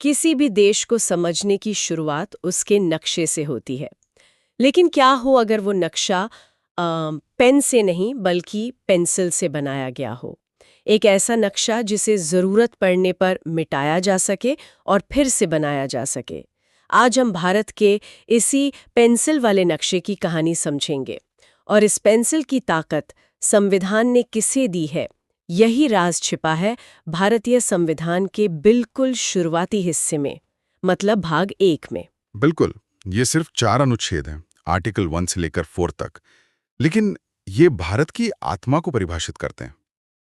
किसी भी देश को समझने की शुरुआत उसके नक्शे से होती है। लेकिन क्या हो अगर वो नक्शा पेन से नहीं बल्कि पेंसिल से बनाया गया हो। एक ऐसा नक्शा जिसे ज़रूरत पड़ने पर मिटाया जा सके और फिर से बनाया जा सके। आज हम भारत के इसी पेंसिल वाले नक्शे की कहानी समझेंगे और इस पेंसिल की ताकत संविधान ने किसे दी है, यही राज छिपा है भारतीय संविधान के बिल्कुल शुरुआती हिस्से में, मतलब भाग 1 में। बिल्कुल। ये सिर्फ 4 अनुच्छेद हैं, आर्टिकल 1 से लेकर 4 तक। लेकिन ये भारत की आत्मा को परिभाषित करते हैं।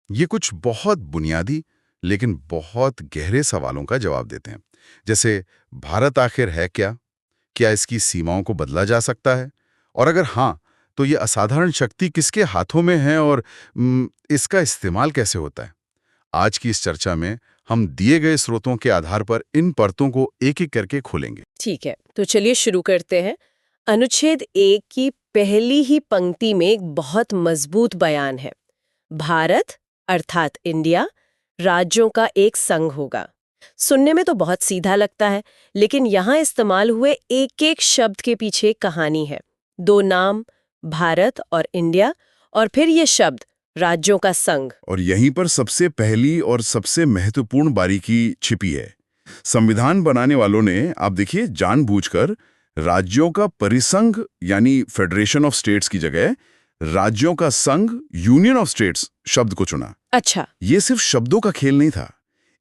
ये कुछ बहुत बुनियादी लेकिन बहुत गहरे सवालों का जवाब देते हैं। जैसे, भारत आखिर है क्या? क्या इसकी सीमाओं को बदला जा सकता है? और अगर हाँ, तो ये असाधारण शक्ति किसके हाथों में है और इसका इस्तेमाल कैसे होता है? आज की इस चर्चा में हम दिए गए स्रोतों के आधार पर इन परतों को एक-एक करके खोलेंगे। ठीक है, तो चलिए शुरू करते हैं। अनुच्छेद 1 की पहली ही पंक्ति में एक बहुत मजबूत बयान है। भारत अर्थात इंडिया राज्यों का एक संघ होगा। सुनने में तो बहुत सीधा लगता है, लेकिन यहाँ इस्तेमाल हुए एक-एक शब्द के पीछे एक कहानी है। 2 नाम, भारत और इंडिया, और फिर ये शब्द राज्यों का संघ। और यहीं पर सबसे पहली और सबसे महत्वपूर्ण बारीकी छिपी है। संविधान बनाने वालों ने, आप देखिए, जानबूझकर राज्यों का परिसंघ यानी फेडरेशन ऑफ स्टेट्स की जगह राज्यों का संघ यूनियन ऑफ स्टेट्स शब्द को चुना। अच्छा, ये सिर्फ शब्दों का खेल नहीं था,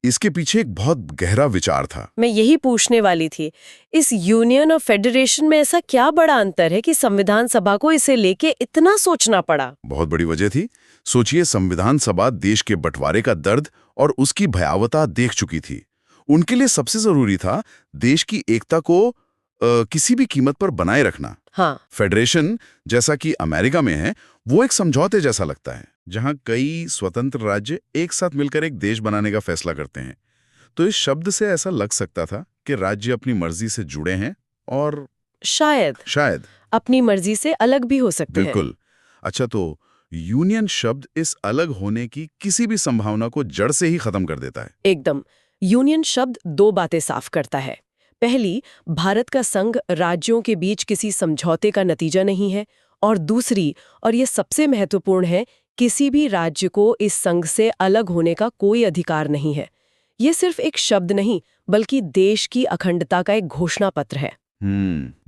इसके पीछे एक बहुत गहरा विचार था। मैं यही पूछने वाली थी। इस यूनियन और फेडरेशन में ऐसा क्या बड़ा अंतर है कि संविधान सभा को इसे लेके इतना सोचना पड़ा? बहुत बड़ी वजह थी। सोचिए, संविधान सभा देश के बंटवारे का दर्द और उसकी भयावता देख चुकी थी। उनके लिए सबसे जरूरी था देश की एकता को किसी भी कीमत पर बनाए रखना। हाँ, फेडरेशन, जैसा कि अमेरिका में है, वो एक समझौते जैसा लगता है, जहां कई स्वतंत्र राज्य एक साथ मिलकर एक देश बनाने का फैसला करते हैं। तो इस शब्द से ऐसा लग सकता था कि राज्य अपनी मर्जी से जुड़े हैं और शायद अपनी मर्जी से अलग भी हो सकते हैं। बिल्कुल। अच्छा, तो यूनियन शब्द इस अलग होने की किसी भी संभावना को जड़ से ही खत्म कर देता है। एकदम। यूनियन शब्द 2 बातें साफ करता है। पहली, भारत का संघ राज्यों के बीच किसी समझौते का नतीजा नहीं है, और दूसरी, और ये सबसे महत्वपूर्ण है, किसी भी राज्य को इस संघ से अलग होने का कोई अधिकार नहीं है। ये सिर्फ एक शब्द नहीं, बल्कि देश की अखंडता का एक घोषणा पत्र है।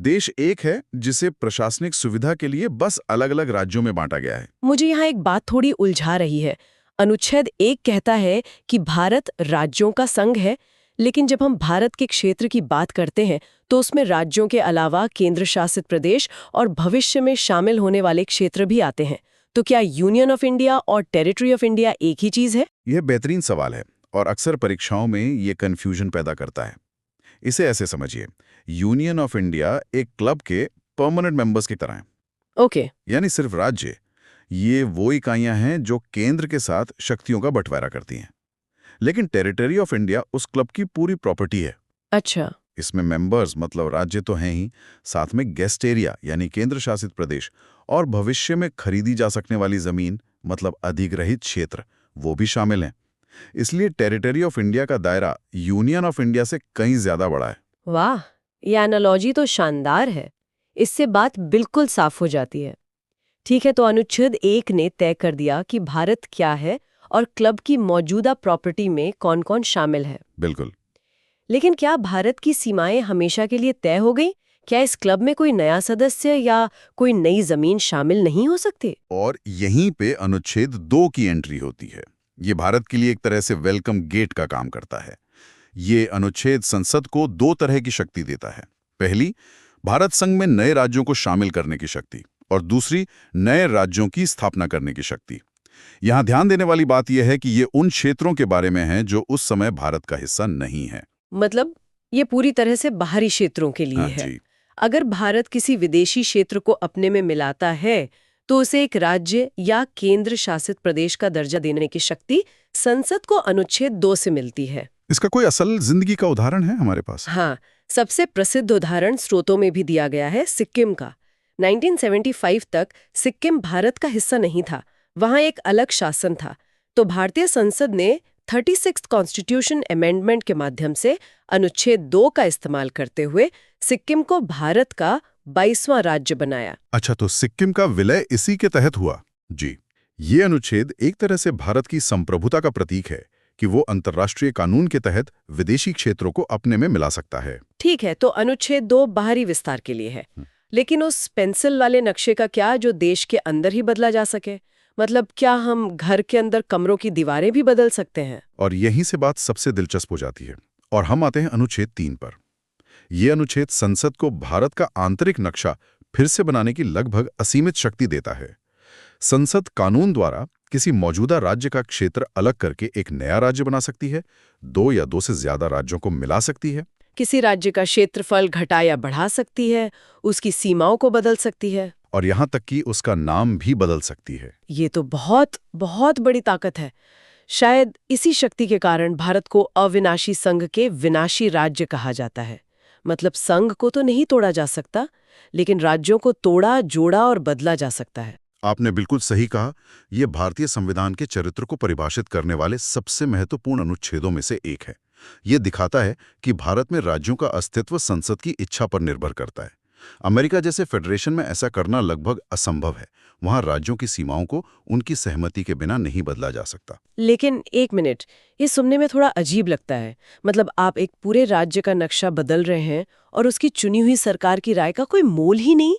देश एक है जिसे प्रशासनिक सुविधा के लिए बस अलग-अलग राज्यों में बांटा गया है। मुझे यहाँ एक बात थोड़ी उलझा रही है। अनुच्छेद 1 कहता है कि भारत राज्यों का संघ है, लेकिन जब हम भारत के क्षेत्र की बात करते हैं तो उसमें राज्यों के अलावा केंद्र शासित प्रदेश और भविष्य में शामिल होने वाले क्षेत्र भी आते हैं। तो क्या यूनियन ऑफ इंडिया और टेरिटरी ऑफ इंडिया एक ही चीज है? यह बेहतरीन सवाल है और अक्सर परीक्षाओं में ये कन्फ्यूजन पैदा करता है। इसे ऐसे समझिए, यूनियन ऑफ इंडिया एक क्लब के परमानेंट मेंबर्स की तरह है। ओके। यानी सिर्फ राज्य, ये वो इकाइयां हैं जो केंद्र के साथ शक्तियों का बंटवारा करती हैं। लेकिन टेरिटरी ऑफ इंडिया उस क्लब की पूरी प्रॉपर्टी है। अच्छा। इसमें मेंबर्स मतलब राज्य तो हैं ही, साथ में गेस्ट एरिया यानी केंद्र शासित प्रदेश और भविष्य में खरीदी जा सकने वाली जमीन मतलब अधिग्रहित क्षेत्र, वो भी शामिल हैं। इसलिए टेरिटरी ऑफ इंडिया का दायरा यूनियन ऑफ इंडिया से कहीं ज्यादा बड़ा है। वाह, ये एनालॉजी तो शानदार है। इससे बात बिल्कुल साफ हो जाती है। ठीक है, तो अनुच्छेद 1 ने तय कर दिया कि भारत क्या है और क्लब की मौजूदा प्रॉपर्टी में कौन-कौन शामिल है। बिल्कुल। लेकिन क्या भारत की सीमाएं हमेशा के लिए तय हो गई? क्या इस क्लब में कोई नया सदस्य या कोई नई जमीन शामिल नहीं हो सकती? और यहीं पे अनुच्छेद 2 की एंट्री होती है। ये भारत के लिए एक तरह से वेलकम गेट का काम करता है। ये अनुच्छेद संसद को 2 तरह की शक्ति देता है। पहली, भारत संघ में नए राज्यों को शामिल करने की शक्ति, और दूसरी, नए राज्यों की स्थापना करने की शक्ति। यहाँ ध्यान देने वाली बात यह है कि ये उन क्षेत्रों के बारे में है जो उस समय भारत का हिस्सा नहीं है। मतलब ये पूरी तरह से बाहरी क्षेत्रों के लिए हाँ है। जी। अगर भारत किसी विदेशी क्षेत्र को अपने में मिलाता है तो उसे एक राज्य या केंद्र शासित प्रदेश का दर्जा देने की शक्ति संसद को अनुच्छेद 2 से मिलती है। इसका कोई असल जिंदगी का उदाहरण है हमारे पास? हाँ, सबसे प्रसिद्ध उदाहरण स्रोतों में भी दिया गया है, सिक्किम का। 1975 तक सिक्किम भारत का हिस्सा नहीं था, वहां एक अलग शासन था। तो भारतीय संसद ने 36th कॉन्स्टिट्यूशन अमेंडमेंट के माध्यम से अनुच्छेद 2 का इस्तेमाल करते हुए सिक्किम को भारत का 22वां राज्य बनाया। अच्छा, तो सिक्किम का विलय इसी के तहत हुआ। जी, ये अनुच्छेद एक तरह से भारत की संप्रभुता का प्रतीक है कि वो अंतर्राष्ट्रीय कानून के तहत विदेशी क्षेत्रों को अपने में मिला सकता है। ठीक है, तो अनुच्छेद 2 बाहरी विस्तार के लिए है, लेकिन उस पेंसिल वाले नक्शे का क्या जो देश के अंदर ही बदला जा सके? मतलब क्या हम घर के अंदर कमरों की दीवारें भी बदल सकते हैं? और यहीं से बात सबसे दिलचस्प हो जाती है। और हम आते हैं अनुच्छेद 3 पर। यह अनुच्छेद संसद को भारत का आंतरिक नक्शा फिर से बनाने की लगभग असीमित शक्ति देता है। संसद कानून द्वारा किसी मौजूदा राज्य का क्षेत्र अलग करके एक नया राज्य बना सकती है, 2 या 2 से ज्यादा राज्यों को मिला सकती है, किसी राज्य का क्षेत्रफल घटा या बढ़ा सकती है, उसकी सीमाओं को बदल सकती है, और यहां तक कि उसका नाम भी बदल सकती है। ये तो बहुत बहुत बड़ी ताकत है। शायद इसी शक्ति के कारण भारत को अविनाशी संघ के विनाशी राज्य कहा जाता है। मतलब संघ को तो नहीं तोड़ा जा सकता, लेकिन राज्यों को तोड़ा, जोड़ा और बदला जा सकता है। आपने बिल्कुल सही कहा। यह भारतीय संविधान के चरित्र को परिभाषित करने वाले सबसे महत्वपूर्ण अनुच्छेदों में से एक है। यह दिखाता है कि भारत में राज्यों का अस्तित्व संसद की इच्छा पर निर्भर करता है। अमेरिका जैसे फेडरेशन में ऐसा करना लगभग असंभव है। वहां राज्यों की सीमाओं को उनकी सहमति के बिना नहीं बदला जा सकता। लेकिन एक मिनट, ये सुनने में थोड़ा अजीब लगता है। मतलब आप एक पूरे राज्य का नक्शा बदल रहे हैं और उसकी चुनी हुई सरकार की राय का कोई मोल ही नहीं।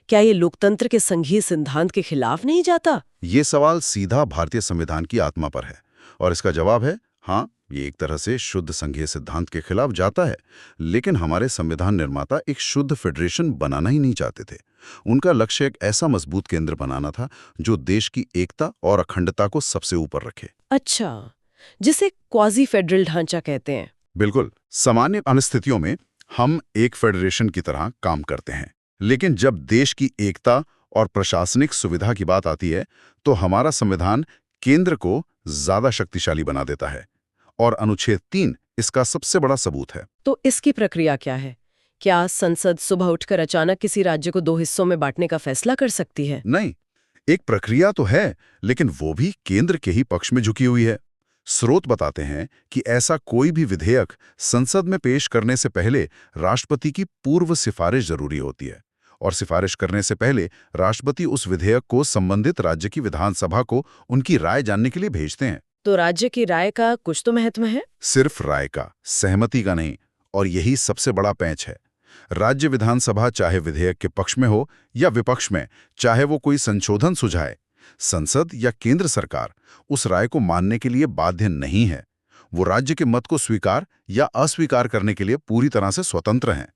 क्या ये लोकतंत्र के संघीय सिद्धांत के खिलाफ नहीं जाता? ये सवाल सीधा भारतीय संविधान की आत्मा पर है, और इसका जवाब है हाँ, ये एक तरह से शुद्ध संघीय सिद्धांत के खिलाफ जाता है। लेकिन हमारे संविधान निर्माता एक शुद्ध फेडरेशन बनाना ही नहीं चाहते थे। उनका लक्ष्य एक ऐसा मजबूत केंद्र बनाना था जो देश की एकता और अखंडता को सबसे ऊपर रखे। अच्छा, जिसे क्वाजी फेडरल ढांचा कहते हैं। बिल्कुल। सामान्य परिस्थितियों में हम एक फेडरेशन की तरह काम करते हैं, लेकिन जब देश की एकता और प्रशासनिक सुविधा की बात आती है तो हमारा संविधान केंद्र को ज्यादा शक्तिशाली बना देता है, और अनुच्छेद 3 इसका सबसे बड़ा सबूत है। तो इसकी प्रक्रिया क्या है? क्या संसद सुबह उठकर अचानक किसी राज्य को 2 हिस्सों में बांटने का फैसला कर सकती है? नहीं, एक प्रक्रिया तो है, लेकिन वो भी केंद्र के ही पक्ष में झुकी हुई है। स्रोत बताते हैं कि ऐसा कोई भी विधेयक संसद में पेश करने से पहले राष्ट्रपति की पूर्व सिफारिश जरूरी होती है, और सिफारिश करने से पहले राष्ट्रपति उस विधेयक को संबंधित राज्य की विधानसभा को उनकी राय जानने के लिए भेजते हैं। तो राज्य की राय का कुछ तो महत्व है? सिर्फ राय का, सहमति का नहीं। और यही सबसे बड़ा पैंच है। राज्य विधानसभा चाहे विधेयक के पक्ष में हो या विपक्ष में, चाहे वो कोई संशोधन सुझाए, संसद या केंद्र सरकार उस राय को मानने के लिए बाध्य नहीं है। वो राज्य के मत को स्वीकार या अस्वीकार करने के लिए पूरी तरह से स्वतंत्र हैं।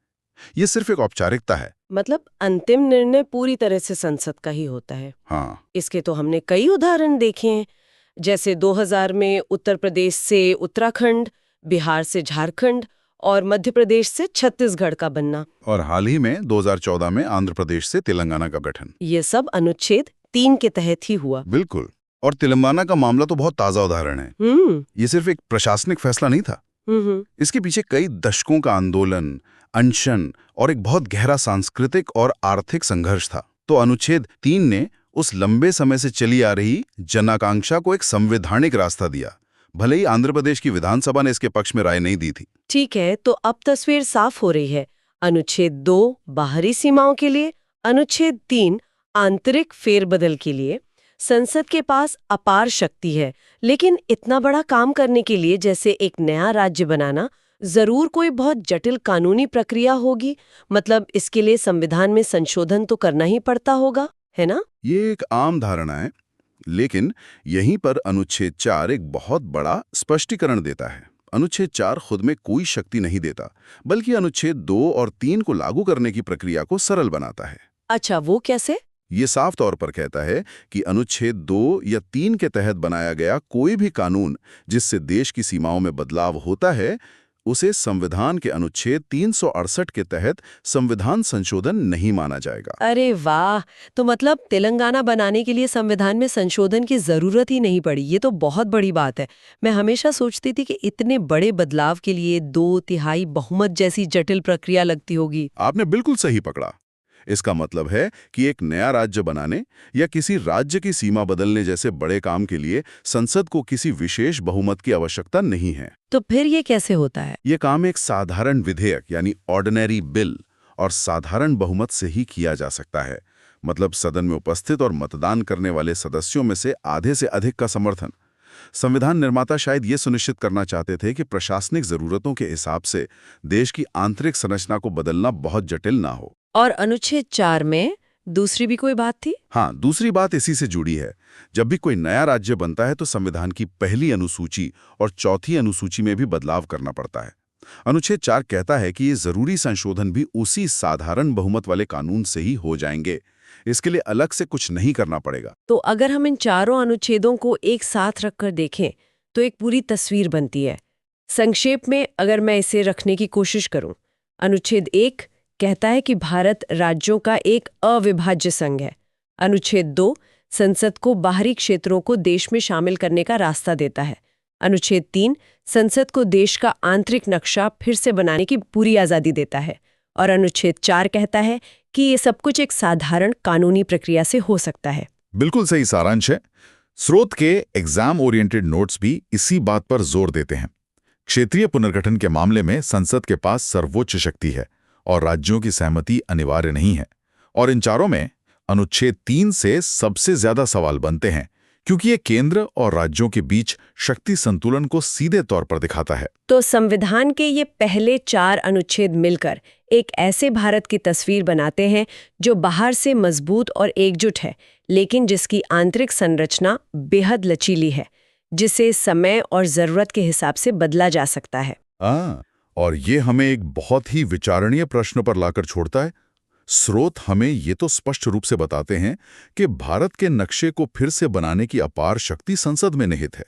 ये सिर्फ एक औपचारिकता है। मतलब अंतिम निर्णय पूरी तरह से संसद का ही होता है। हाँ, इसके तो हमने कई उदाहरण देखे हैं, जैसे 2000 में उत्तर प्रदेश से उत्तराखंड, बिहार से झारखंड और मध्य प्रदेश से छत्तीसगढ़ का बनना। और हाल ही में 2014 में आंध्र प्रदेश से तेलंगाना का गठन। ये सब अनुच्छेद 3 के तहत ही हुआ। बिल्कुल। और तेलंगाना का मामला तो बहुत ताजा उदाहरण है। ये सिर्फ एक प्रशासनिक फैसला नहीं था। इसके पीछे कई दशकों का आंदोलन, अनशन और एक बहुत गहरा सांस्कृतिक और आर्थिक संघर्ष था। तो अनुच्छेद 3 ने उस लंबे समय से चली आ रही जनाकांक्षा को एक संवैधानिक रास्ता दिया, भले ही आंध्र प्रदेश की विधानसभा ने इसके पक्ष में राय नहीं दी थी। ठीक है, तो अब तस्वीर साफ हो रही है। अनुच्छेद 2 बाहरी सीमाओं के लिए, अनुच्छेद 3 आंतरिक फेरबदल के लिए। संसद के पास अपार शक्ति है, लेकिन इतना बड़ा काम करने के लिए, जैसे एक नया राज्य बनाना, जरूर कोई बहुत जटिल कानूनी प्रक्रिया होगी। मतलब इसके लिए संविधान में संशोधन तो करना ही पड़ता होगा, है ना? ये एक आम धारणा है, लेकिन यहीं पर अनुच्छेद 4 एक बहुत बड़ा स्पष्टीकरण देता है। अनुच्छेद 4 खुद में कोई शक्ति नहीं देता, बल्कि अनुच्छेद 2 और 3 को लागू करने की प्रक्रिया को सरल बनाता है। अच्छा, वो कैसे? ये साफ तौर पर कहता है कि अनुच्छेद 2 या 3 के तहत बनाया गया कोई भी कानून जिससे देश की सीमाओं में बदलाव होता है, उसे संविधान के अनुच्छेद 368 के तहत संविधान संशोधन नहीं माना जाएगा। अरे वाह! तो मतलब तेलंगाना बनाने के लिए संविधान में संशोधन की जरूरत ही नहीं पड़ी। ये तो बहुत बड़ी बात है। मैं हमेशा सोचती थी कि इतने बड़े बदलाव के लिए 2/3 बहुमत जैसी जटिल प्रक्रिया लगती होगी। आपने बिल्कुल सही पकड़ा। इसका मतलब है कि एक नया राज्य बनाने या किसी राज्य की सीमा बदलने जैसे बड़े काम के लिए संसद को किसी विशेष बहुमत की आवश्यकता नहीं है। तो फिर ये कैसे होता है? ये काम एक साधारण विधेयक यानी ऑर्डिनरी बिल और साधारण बहुमत से ही किया जा सकता है। मतलब सदन में उपस्थित और मतदान करने वाले सदस्यों में से आधे से अधिक का समर्थन। संविधान निर्माता शायद ये सुनिश्चित करना चाहते थे कि प्रशासनिक जरूरतों के हिसाब से देश की आंतरिक संरचना को बदलना बहुत जटिल ना हो। और अनुच्छेद 4 में दूसरी भी कोई बात थी? हाँ, दूसरी बात इसी से जुड़ी है। जब भी कोई नया राज्य बनता है तो संविधान की पहली अनुसूची और चौथी अनुसूची में भी बदलाव करना पड़ता है। अनुच्छेद 4 कहता है कि ये जरूरी संशोधन भी उसी साधारण बहुमत वाले कानून से ही हो जाएंगे। इसके लिए अलग से कुछ नहीं करना पड़ेगा। तो अगर हम इन चारों अनुच्छेदों को एक साथ रखकर देखें तो एक पूरी तस्वीर बनती है। संक्षेप में अगर मैं इसे रखने की कोशिश करूं, अनुच्छेद 1 कहता है कि भारत राज्यों का एक अविभाज्य संघ है। अनुच्छेद 2 संसद को बाहरी क्षेत्रों को देश में शामिल करने का रास्ता देता है। अनुच्छेद 3 संसद को देश का आंतरिक नक्शा फिर से बनाने की पूरी आज़ादी देता है। और अनुच्छेद 4 कहता है कि ये सब कुछ एक साधारण कानूनी प्रक्रिया से हो सकता है। बिल्कुल सही सारांश है। स्रोत के एग्जाम ओरिएंटेड नोट्स भी इसी बात पर जोर देते हैं। क्षेत्रीय पुनर्गठन के मामले में संसद के पास सर्वोच्च शक्ति है और राज्यों की सहमति अनिवार्य नहीं है। और इन चारों में अनुच्छेद 3 से सबसे ज्यादा सवाल बनते हैं, क्योंकि ये केंद्र और राज्यों के बीच शक्ति संतुलन को सीधे तौर पर दिखाता है। तो संविधान के ये पहले 4 अनुच्छेद मिलकर एक ऐसे भारत की तस्वीर बनाते हैं जो बाहर से मजबूत और एकजुट है, लेकिन जिसकी आंतरिक संरचना बेहद लचीली है, जिसे समय और जरूरत के हिसाब से बदला जा सकता है। और ये हमें एक बहुत ही विचारणीय प्रश्न पर लाकर छोड़ता है। स्रोत हमें ये तो स्पष्ट रूप से बताते हैं कि भारत के नक्शे को फिर से बनाने की अपार शक्ति संसद में निहित है।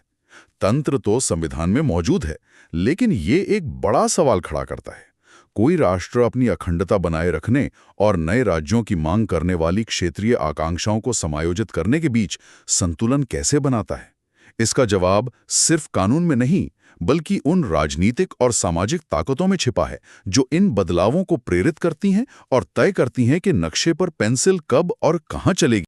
तंत्र तो संविधान में मौजूद है, लेकिन ये एक बड़ा सवाल खड़ा करता है। कोई राष्ट्र अपनी अखंडता बनाए रखने और नए राज्यों की मांग करने वाली क्षेत्रीय आकांक्षाओं को समायोजित करने के बीच संतुलन कैसे बनाता है? इसका जवाब सिर्फ कानून में नहीं, बल्कि उन राजनीतिक और सामाजिक ताकतों में छिपा है जो इन बदलावों को प्रेरित करती हैं और तय करती हैं कि नक्शे पर पेंसिल कब और कहां चलेगी।